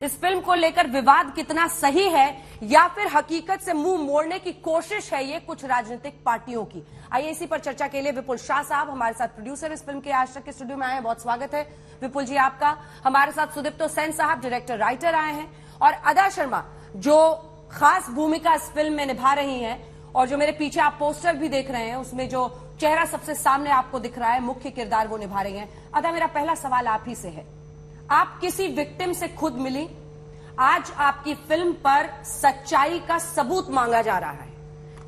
इस फिल्म को लेकर विवाद कितना सही है या फिर हकीकत से मुंह मोड़ने की कोशिश है ये कुछ राजनीतिक पार्टियों की। आइए इसी पर चर्चा के लिए विपुल शाह साहब हमारे साथ प्रोड्यूसर इस फिल्म के आज तक के स्टूडियो में आए हैं। बहुत स्वागत है विपुल जी आपका। हमारे साथ सुदीप्तो सेन साहब डायरेक्टर राइटर आए हैं और अदा शर्मा जो खास भूमिका इस फिल्म में निभा रही हैं और जो मेरे पीछे आप पोस्टर भी देख रहे हैं उसमें जो चेहरा सबसे सामने आपको दिख रहा है मुख्य किरदार वो निभा रही हैं। अदा मेरा पहला सवाल आप ही से है, आप किसी विक्टिम से खुद मिली, आज आपकी फिल्म पर सच्चाई का सबूत मांगा जा रहा है,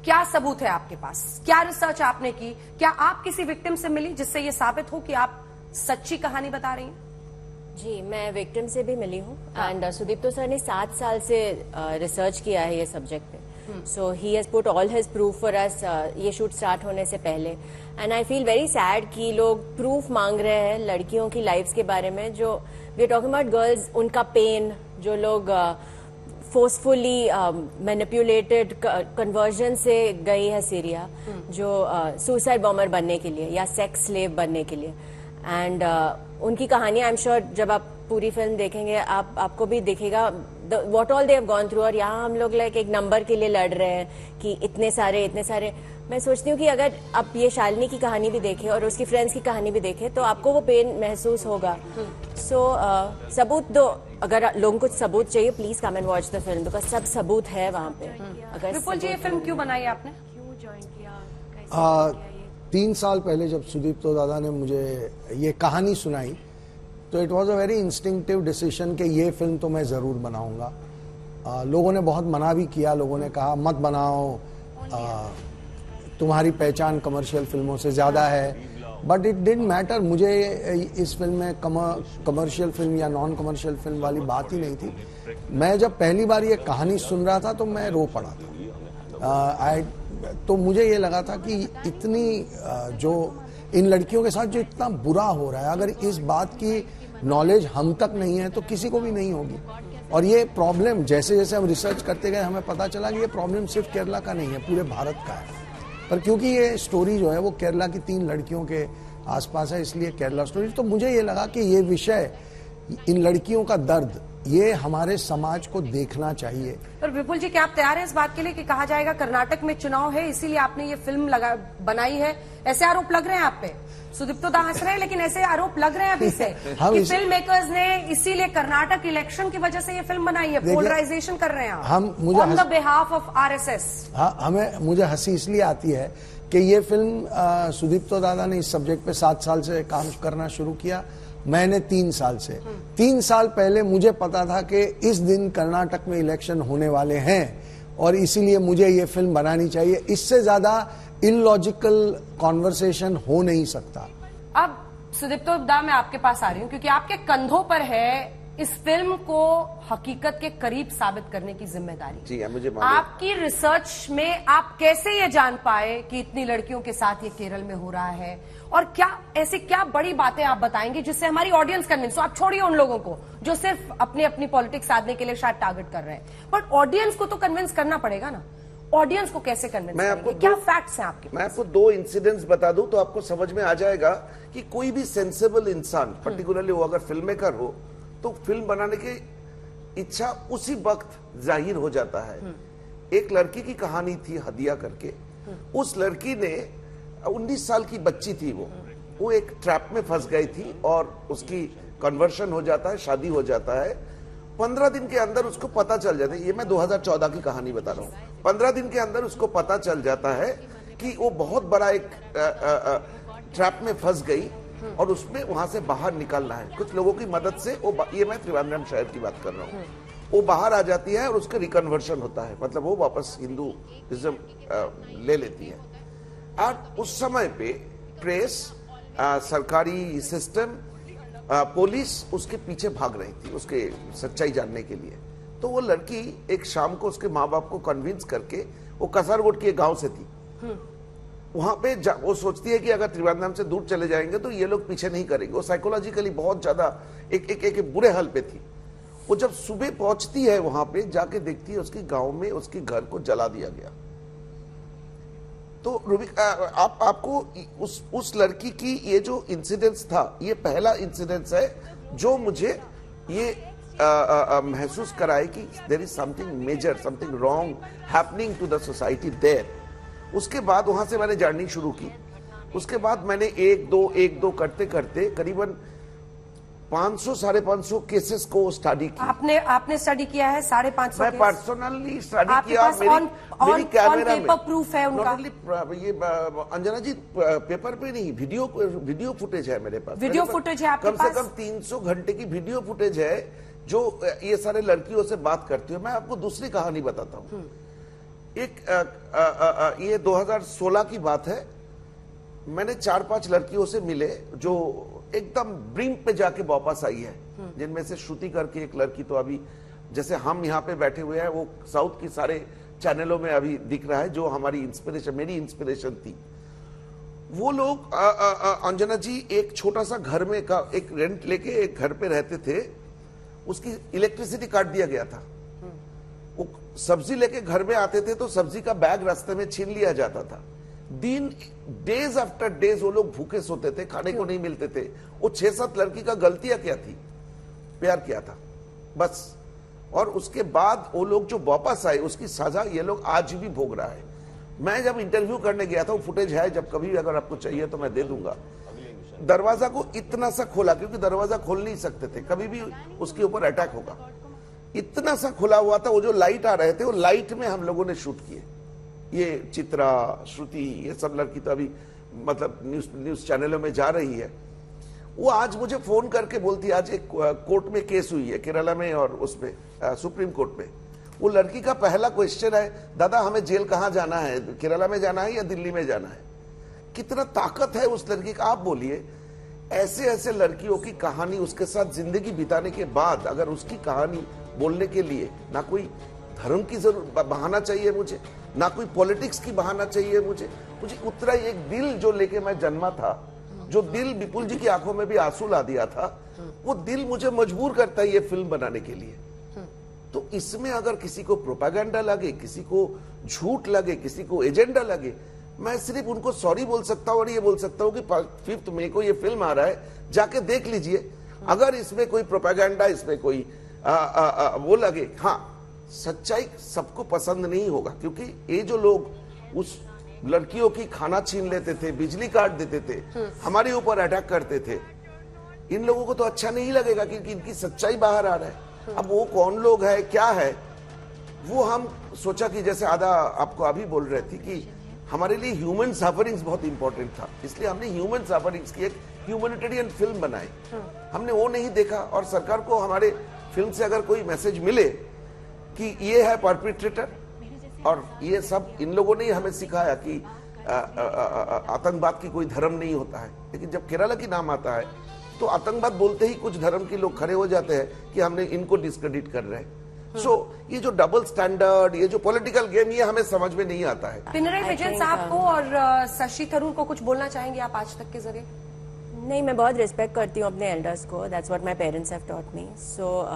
क्या सबूत है आपके पास, क्या रिसर्च आपने की, क्या आप किसी विक्टिम से मिली जिससे ये साबित हो कि आप सच्ची कहानी बता रही हैं? जी, मैं विक्टिम से भी मिली हूँ एंड सुदीप्तो सर ने 7 साल से रिसर्च किया है ये सब्जेक्ट पे, so he has put all his proof for us ये शूट स्टार्ट होने से पहले। And I feel very sad कि लोग प्रूफ मांग रहे हैं लड़कियों की लाइफ्स के बारे में, जो we are talking about girls, उनका पेन, जो लोग फोर्सफुली मैनिपुलेटेड कन्वर्जन से गई है सीरिया, जो सुसाइड बॉम्बर बनने के लिए या सेक्स स्लेव बनने के लिए। एंड उनकी कहानियां आई एम श्योर जब आप पूरी फिल्म देखेंगे आपको भी दिखेगा what all they have gone through. और यहाँ हम लोग लाइक एक नंबर के लिए लड़ रहे हैं कि इतने सारे। मैं सोचती हूँ कि अगर आप ये शालिनी की कहानी भी देखें और उसकी फ्रेंड्स की कहानी भी देखें तो आपको वो पेन महसूस होगा। सो सबूत दो, अगर लोगों को सबूत चाहिए please come and watch the film because सब सबूत है वहाँ पे। अगर विपुल जी ये फिल्म क्यों बनाई आपने? क्यों ज्वाइन किया? 3 साल पहले जब सुदीप्तो दादा ने मुझे ये कहानी सुनाई तो it was a very instinctive decision कि ये फिल्म तो मैं ज़रूर बनाऊंगा। लोगों ने बहुत मना भी किया, लोगों ने कहा मत बनाओ, तुम्हारी पहचान कमर्शियल फिल्मों से ज़्यादा है, बट इट डिडंट मैटर। मुझे इस फिल्म में कमर्शियल फिल्म या नॉन कमर्शियल फिल्म वाली बात ही नहीं थी। मैं जब पहली बार ये कहानी सुन रहा था तो मैं रो पड़ा था। तो मुझे ये लगा था कि इतनी जो इन लड़कियों के साथ जो इतना बुरा हो रहा है, अगर इस बात की नॉलेज हम तक नहीं है तो किसी को भी नहीं होगी। और ये प्रॉब्लम जैसे जैसे हम रिसर्च करते गए हमें पता चला कि ये प्रॉब्लम सिर्फ केरला का नहीं है, पूरे भारत का है। पर क्योंकि ये स्टोरी जो है वो केरला की 3 लड़कियों के आसपास है, इसलिए केरला स्टोरी। तो मुझे ये लगा कि ये विषय, इन लड़कियों का दर्द, ये हमारे समाज को देखना चाहिए। पर विपुल जी क्या आप तैयार हैं इस बात के लिए कि कहा जाएगा कर्नाटक में चुनाव है इसीलिए आपने ये फिल्म बनाई है? ऐसे आरोप लग रहे हैं आप पे। सुदीप्तो दा हंस रहे हैं लेकिन ऐसे आरोप लग रहे हैं अभी से कि फिल्म मेकर्स ने इसीलिए कर्नाटक इलेक्शन की वजह से ये फिल्म बनाई है, पोलराइजेशन कर रहे हैं हम मुझे on the behalf of RSS. मुझे हंसी इसलिए आती है कि ये फिल्म सुदीप्तो दादा ने इस सब्जेक्ट पे 7 साल से काम करना शुरू किया, मैंने 3 साल से। 3 साल पहले मुझे पता था कि इस दिन कर्नाटक में इलेक्शन होने वाले हैं और इसीलिए मुझे ये फिल्म बनानी चाहिए। इससे ज्यादा इलॉजिकल कॉन्वर्सेशन हो नहीं सकता। अब सुदीप्तो दा मैं आपके पास आ रही हूं क्योंकि आपके कंधों पर है इस फिल्म को हकीकत के करीब साबित करने की जिम्मेदारी। जी मुझे आपकी रिसर्च में आप कैसे ये जान पाए कि इतनी लड़कियों के साथ ये केरल में हो रहा है और क्या ऐसी क्या बड़ी बातें आप बताएंगे जिससे हमारी ऑडियंस कन्विंस हो? आप छोड़िए उन लोगों को जो सिर्फ अपनी पॉलिटिक्स साधने के लिए शायद टारगेट कर रहे हैं, बट ऑडियंस को तो कन्विंस करना पड़ेगा ना। ऑडियंस को कैसे कन्विंस करेंगे? क्या फैक्ट्स हैं आपके? मैं आपको 2 इंसिडेंट्स बता दूं तो आपको समझ में आ जाएगा कि कोई भी सेंसिबल इंसान, पर्टिकुलरली वो अगर फिल्म मेकर हो तो फिल्म बनाने की इच्छा उसी वक्त जाहिर हो जाता है। एक लड़की की कहानी थी हदिया करके। उस लड़की ने 19 साल की बच्ची थी, वो एक ट्रैप में फंस गई थी और उसकी कन्वर्शन हो जाता है, शादी हो जाता है। 15 दिन के अंदर उसको पता चल जाता है, ये मैं 2014 की कहानी बता रहा हूँ। 15 दिन के अंदर उसको पता चल जाता है कि वो बहुत बड़ा एक ट्रैप में फंस गई और उसमें वहां से बाहर निकलना है कुछ लोगों की मदद से। ये मैं त्रिवेंद्रम शहर की बात कर रहा हूँ। वो बाहर आ जाती है और उसका रिकन्वर्शन होता है, मतलब वो वापस हिंदुइज्म ले लेती है। और उस समय पे प्रेस, सरकारी सिस्टम, पुलिस उसके पीछे भाग रही थी उसके सच्चाई जानने के लिए। तो वो लड़की एक शाम को उसके माँ बाप को कन्विंस करके, वो कसरगोड के गांव से थी, वहां पे वो सोचती है कि अगर त्रिवेंद्रम से दूर चले जाएंगे तो ये लोग पीछे नहीं करेंगे। वो साइकोलॉजिकली बहुत ज्यादा एक बुरे हाल पे थी। वो जब सुबह पहुंचती है वहां पे जाके देखती है उसके गांव में उसके घर को जला दिया गया। तो आपको उस लड़की की ये जो इंसिडेंस था, ये पहला इंसिडेंस है जो मुझे ये महसूस कराए कि there is something major, something wrong happening to the society there. उसके बाद वहां से मैंने जर्नी शुरू की। उसके बाद मैंने एक दो करते करते करीबन 500-550 केसेस को स्टडी किया। आपने स्टडी किया है 550? मैं पर्सनली स्टडी आपके किया। पास मेरी कैमरा में पेपर प्रूफ है उनका? ये अंजना जी, पेपर पे नहीं, वीडियो फुटेज है मेरे पास। वीडियो फुटेज है आपके पास? कम से कम 300 घंटे की वीडियो फुटेज है जो ये सारे लड़कियों से बात करती हूँ। मैं आपको दूसरी कहानी बताता हूँ। ये 2016 की बात है। मैंने 4-5 लड़कियों से मिले जो एकदम ब्रिंक पे जाके वापस आई है, जिनमें से श्रुति करके एक लड़की तो अभी जैसे हम यहाँ पे बैठे हुए हैं, वो साउथ की सारे चैनलों में अभी दिख रहा है, जो हमारी इंस्पिरेशन, मेरी इंस्पिरेशन थी। वो लोग अंजना जी एक छोटा सा घर में का एक रेंट लेके एक घर पे रहते थे। उसकी इलेक्ट्रिसिटी काट दिया गया था। वो सब्जी लेके घर में आते थे तो सब्जी का बैग रास्ते में छीन लिया जाता था। डेज आफ्टर डेज वो लोग भूखे सोते थे, खाने को नहीं मिलते थे। वो 6-7 लड़की का गलतियां क्या थी? प्यार किया था बस। और उसके बाद वो लोग जो वापस आए उसकी सजा ये लोग आज भी भोग रहा है। मैं जब इंटरव्यू करने गया था, वो फुटेज है, जब कभी अगर आपको चाहिए तो मैं दे दूंगा। दरवाजा को इतना सा खोला, क्योंकि दरवाजा खोल नहीं सकते थे, कभी भी उसके ऊपर अटैक होगा। इतना सा खुला हुआ था। वो जो लाइट आ रहे थे, वो लाइट में हम लोगों ने शूट किए। ये चित्रा, श्रुति, ये सब लड़की तो अभी मतलब न्यूज चैनलों में जा रही है। वो आज मुझे फोन करके बोलती है, आज एक कोर्ट में केस हुई है केरला में और उसमें सुप्रीम कोर्ट में। वो लड़की का पहला क्वेश्चन है, दादा हमें जेल कहाँ जाना है, केरला में जाना है या दिल्ली में जाना है? कितना ताकत है उस लड़की का, आप बोलिए। ऐसे ऐसे लड़कियों की कहानी, उसके साथ जिंदगी बिताने के बाद अगर उसकी कहानी बोलने के लिए ना कोई धर्म की जरूरत बहाना चाहिए मुझे, ना कोई पॉलिटिक्स की बहाना चाहिए मुझे उतना ही एक दिल जो लेके मैं जन्मा था, जो दिल विपुल जी की आंखों में भी आंसू ला दिया था, वो दिल मुझे मजबूर करता है ये फिल्म बनाने के लिए। तो इसमें अगर किसी को प्रोपेगेंडा लगे, किसी को झूठ लगे, किसी को एजेंडा लगे, मैं सिर्फ उनको सॉरी बोल सकता हूं और ये बोल सकता हूं कि 5 मई को ये फिल्म आ रहा है, जाके देख लीजिए। अगर इसमें कोई प्रोपेगेंडा, इसमें कोई वो लगे, हाँ, सच्चाई सबको पसंद नहीं होगा। क्योंकि ये जो लोग उस लड़कियों की खाना छीन लेते थे, बिजली काट देते थे, हमारे ऊपर अटैक करते थे, इन लोगों को तो अच्छा नहीं लगेगा क्योंकि इनकी सच्चाई बाहर आ रहा है। अब वो कौन लोग है, क्या है, वो हम सोचा कि जैसे आधा आपको अभी बोल रहे थे कि हमारे लिए ह्यूमन सफरिंग्स बहुत इंपॉर्टेंट था, इसलिए हमने ह्यूमन सफरिंग्स की एक ह्यूमैनिटेरियन फिल्म बनाई। हमने वो नहीं देखा। और सरकार को हमारे फिल्म से अगर कोई मैसेज मिले कि ये है परपिट्रेटर, और ये सब इन लोगों ने हमें सिखाया कि आतंकवाद की कोई धर्म नहीं होता है, लेकिन जब केरला की नाम आता है तो आतंकवाद बोलते ही कुछ धर्म के लोग खड़े हो जाते हैं कि हमने इनको डिस्क्रेडिट कर रहे हैं। ये जो डबल स्टैंडर्ड, ये जो पॉलिटिकल गेम, ये हमें समझ में नहीं आता है। पिनराई विजयन साहब को और शशि थरूर को कुछ बोलना चाहेंगे आप आज तक के जरिए? नहीं, मैं बहुत रिस्पेक्ट करती हूँ अपने एल्डर्स को। That's what my parents have taught me. So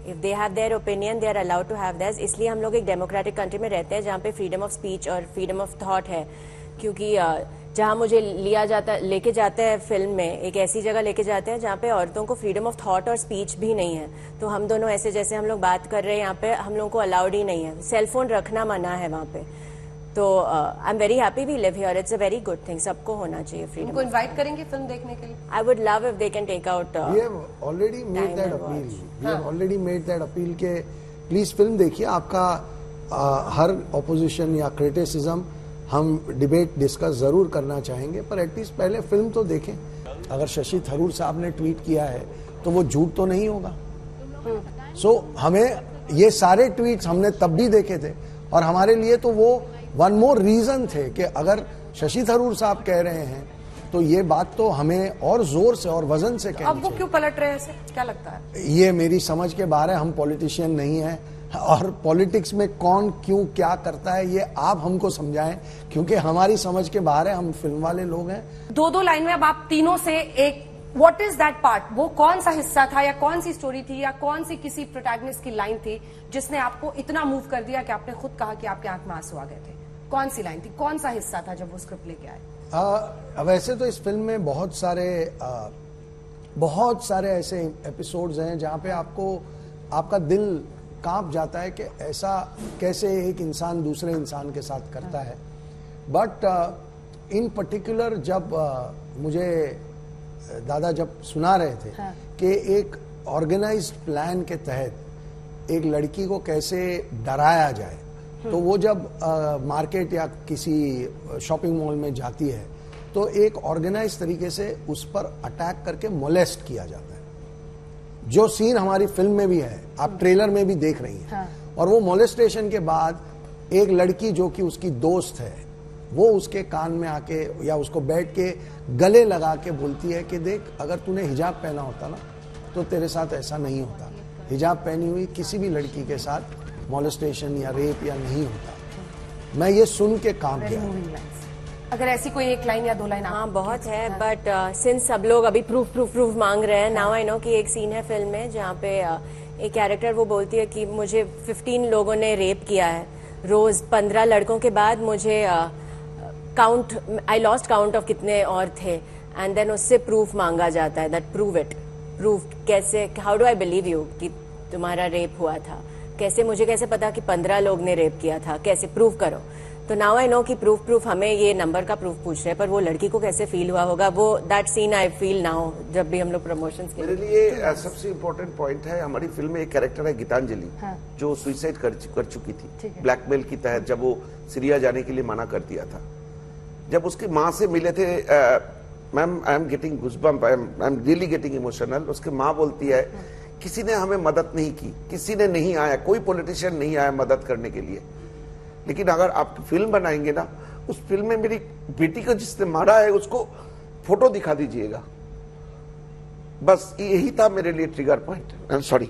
if they have their opinion, they are allowed to have that. इसलिए हम लोग एक डेमोक्रेटिक कंट्री में रहते हैं जहाँ पे फ्रीडम ऑफ स्पीच और फ्रीडम ऑफ थॉट है। क्योंकि जहाँ मुझे लेके जाते हैं फिल्म में, एक ऐसी जगह लेके जाते हैं जहाँ पे औरतों को फ्रीडम ऑफ थॉट और स्पीच भी नहीं है। तो हम दोनों ऐसे जैसे हम लोग बात कर रहे हैं यहाँ पे, हम लोगों को अलाउड ही नहीं है। सेलफोन रखना मना है वहाँ पे। तो I am very happy we live here. It's a very good thing. सबको होना चाहिए फ्रीडम। उनको इनवाइट करेंगे फिल्म देखने के लिए? I would love if they can take out. We have already made that appeal. We have already made that appeal के please film देखिए। आपका हर ऑपोजिशन या क्रिटिसिज्म हम डिबेट डिस्कस जरूर करना चाहेंगे, पर एटलीस्ट पहले फिल्म तो देखें। अगर शशि थरूर साहब ने ट्वीट किया है तो वो झूठ तो नहीं होगा। सो हमें ये सारे ट्वीट्स हमने तब भी देखे थे, और हमारे लिए तो वो वन मोर रीजन थे कि अगर शशि थरूर साहब कह रहे हैं तो ये बात तो हमें और जोर से और वजन से कहनी अब वो क्यों पलट रहे हैं ऐसे, क्या लगता है? ये मेरी समझ के बाहर है। हम पॉलिटिशियन नहीं है, और पॉलिटिक्स में कौन क्यों क्या करता है ये आप हमको समझाएं, क्योंकि हमारी समझ के बाहर है। हम फिल्म वाले लोग हैं। 2 लाइन में अब आप तीनों से एक, व्हाट इज दैट पार्ट? वो कौन सा हिस्सा था या कौन सी स्टोरी थी या कौन सी किसी प्रोटैगनिस्ट की लाइन थी जिसने आपको इतना मूव कर दिया कि आपने खुद कहा कि आपके आंख में आंसू आ गए थे? कौन सी लाइन थी, कौन सा हिस्सा था जब वो स्क्रिप्ट लेके आए? वैसे तो इस फिल्म में बहुत सारे ऐसे एपिसोड्स हैं जहां पे आपको आपका दिल कांप जाता है कि ऐसा कैसे एक इंसान दूसरे इंसान के साथ करता है। बट इन पर्टिकुलर जब मुझे दादा जब सुना रहे थे कि एक ऑर्गेनाइज्ड प्लान के तहत एक लड़की को कैसे डराया जाए, तो वो जब मार्केट या किसी शॉपिंग मॉल में जाती है तो एक ऑर्गेनाइज तरीके से उस पर अटैक करके मोलेस्ट किया जाता है। जो सीन हमारी फिल्म में भी है, आप ट्रेलर में भी देख रही हैं। और वो मोलेस्टेशन के बाद एक लड़की जो कि उसकी दोस्त है, वो उसके कान में आके या उसको बैठ के गले लगा के बोलती है कि देख, अगर तूने हिजाब पहना होता ना तो तेरे साथ ऐसा नहीं होता। हिजाब पहनी हुई किसी भी लड़की के साथ मोलेस्टेशन या रेप या नहीं होता। मैं ये सुन के काम किया। अगर ऐसी कोई एक लाइन या दो लाइन हाँ बहुत है, बट सिंस सब लोग अभी प्रूफ मांग रहे हैं, नाउ आई नो कि एक सीन है फिल्म में जहाँ पे एक कैरेक्टर वो बोलती है कि मुझे 15 लोगों ने रेप किया है, रोज 15 लड़कों के बाद मुझे आई लॉस्ट काउंट ऑफ कितने और थे, एंड देन उससे प्रूफ मांगा जाता है, दैट प्रूफ कैसे, how do I believe you कि तुम्हारा रेप हुआ था, मुझे कैसे पता कि 15 लोग ने रेप किया था, कैसे प्रूफ करो। तो नाउ आई नो कि प्रूफ हमें ये नंबर का प्रूफ पूछ रहे हैं, पर वो लड़की को कैसे फील हुआ होगा, वो that scene I feel now जब भी हम लोग प्रमोशंस के मेरे लिए सबसे इम्पोर्टेंट पॉइंट है, हमारी फिल्म में एक कैरेक्टर है गीतांजलि, जो सुसाइड कर चुकी थी ब्लैकमेल की तहत, जब वो सीरिया जाने के लिए मना कर दिया था। जब उसकी माँ से मिले थे, ma'am I am getting goosebump, I am really getting emotional. उसकी माँ बोलती है किसी ने हमें मदद नहीं की, किसी ने नहीं आया, कोई पॉलिटिशियन नहीं आया मदद करने के लिए, लेकिन अगर आप फिल्म बनाएंगे ना, उस फिल्म में मेरी बेटी को जिसने मारा है उसको फोटो दिखा दीजिएगा। बस यही था मेरे लिए trigger point. I am sorry.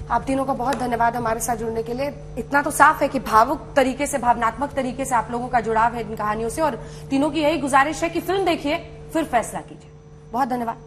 आप तीनों का बहुत धन्यवाद हमारे साथ जुड़ने के लिए। इतना तो साफ है कि भावुक तरीके से, भावनात्मक तरीके से आप लोगों का जुड़ाव है इन कहानियों से, और तीनों की यही गुजारिश है कि फिल्म देखिए फिर फैसला कीजिए। बहुत धन्यवाद।